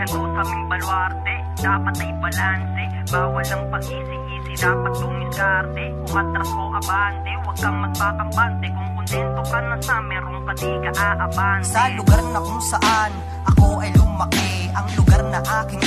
Ganto sa aming baluarte, dapat ay balanse. Bawal ang pag-isi-isi, dapat dumiskarte. Umatras o abante, huwag kang magpakampante. Kung kontento ka na sa merong ka di ka aabante. Sa lugar na kung saan ako ay lumaki, ang lugar na aking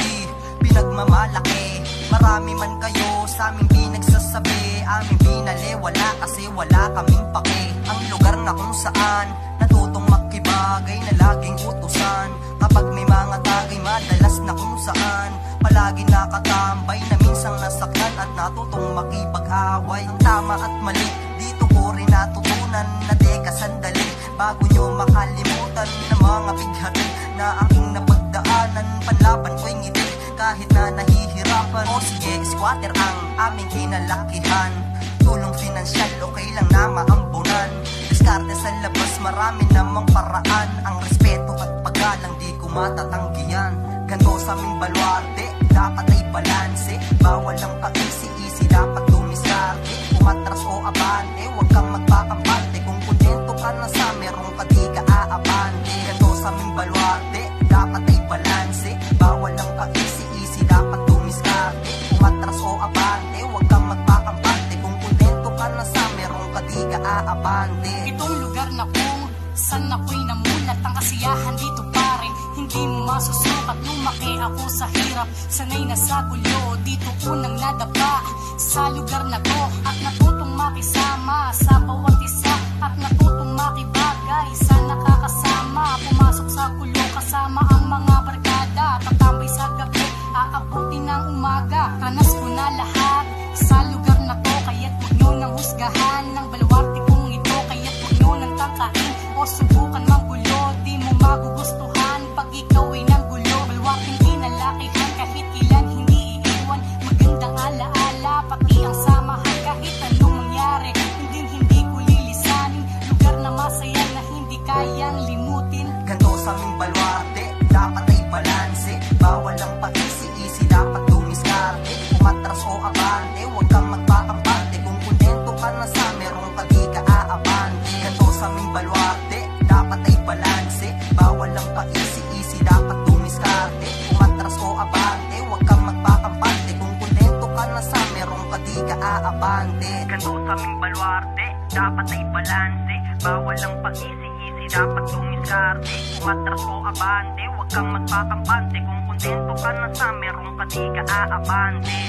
pinagmamalaki. Marami man kayo sa aming pinagsasabi, aming pinaliwala kasi wala kaming pake. Ang lugar na kung saan natutong makibagay na laging utusan. Kapag may mga tagay madalas na kung saan palagi nakatambay na minsang nasaktan at natutong makipag-away. Ang tama at mali dito ko rin natutunan na teka sandali bago nyo makalimutan na mga bighati na aking napagdaanan. Panlaban ko'y ngiti kahit na nahihirapan. O sige, squatter ang aming kinalakihan. Tulong pinansyal, okay lang na maambunan. Diskarte sa labas, marami namang paraan. Ang respeto at paggalang di ko matatanggihan. Ganto sa aming baluarte, dapat ay balanse. Bawal ang pag-isi-isi, dapat dumiskarte. Umatras o abante, huwag kang magpakampante. Kung kontento ka na sa merong ka di ka aabante. Ganto sa aming baluarte, dapat ay balanse. Bawal ang pag-isi-isi, dapat dumiskarte. Umatras o abante, huwag kang magpakampante. Kung kontento ka na sa merong ka di ka aabante. Itong lugar na kung saan ako'y namulat, ang kasiyahan dito pare hindi mo masusukat. Lumaki ako sa hirap, sanay na sa gulo, dito unang nadapa sa lugar na to. At natutong makisama sa bawat isa, at natutong makibagay sa nakakasama. Pumasok sa gulo kasama ang mga barkada, tatambay sa gabi, aabuti ng umaga. Ranas ko na lahat sa lugar na to, kaya't huwag nyo nang husgahan ng baluarte kong ito. Kaya't huwag nyo nang tangkain o subukan manggulo, di mo magugustuhan pag ikaw ay nanggulo. Baluarteng kinalakihan, kahit ilan hindi iiwan. Magandang alaala, pati ang samahan. Kahit anong mangyari, hindi ko lilisanin. Lugar na masaya na hindi kayang limutin. Ganto sa aming baluarte, dapat ay balanse. Bawal ang pag-isi-isi, dapat dumiskarte. Umatras o abante, huwag kang magpakampante. Kung kontento ka na sa merong ka di ka aabante. Ganto sa aming baluarte, dapat ay balanse. Bawal ang pag-isi-isi, dapat dumiskarte. Umatras o abante, huwag kang magpakampante. Kung kontento ka na sa merong ka di ka aabante. Ganto sa aming baluarte, dapat ay balanse. Bawal ang pag-isi-isi, dapat dumiskarte. Umatras o abante, huwag kang magpakampante. Kung kontento ka na sa merong ka di ka aabante.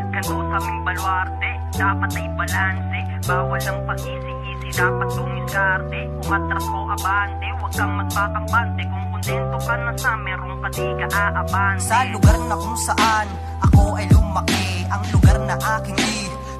Ganto sa aming baluarte, dapat ay balanse. Bawal ang pag-isi-isi, dapat dumiskarte. Umatras o abante, huwag kang magpakampante. Kung kontento ka na sa merong ka di ka aabante. Sa lugar na kung saan ako ay lumaki, ang lugar na aking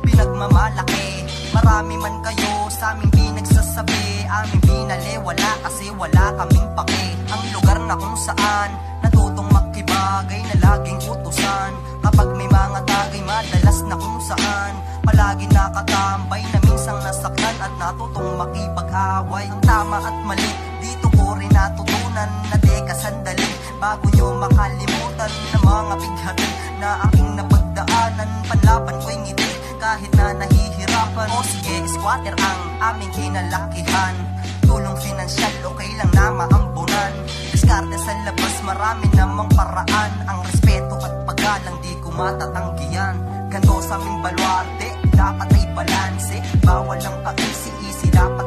pinagmamalaki. Marami man kayo sa aming pinagsasabi, aming pinaliwala kasi wala kaming pake. Ang lugar na kung saan natutong makibagay na laging utusan. Kapag may mga tagay madalas na kung saan palagi nakatambay na minsang nasaktan at natutong makipag-away. Ang tama at mali dito ko rin natutunan na teka sandali bago nyo makalimutan na mga bighati na aking napagdaanan. Panlaban ko'y ngiti kahit na nahihirapan. O sige, squatter ang aming kinalakihan. Tulong pinansyal, okay lang na maambunan. Diskarte sa labas, marami namang paraan. Ang respeto at paggalang di ko matatanggihan. Ganto sa aming baluarte, dapat ay balanse. Bawal ang pag-isi-isi, dapat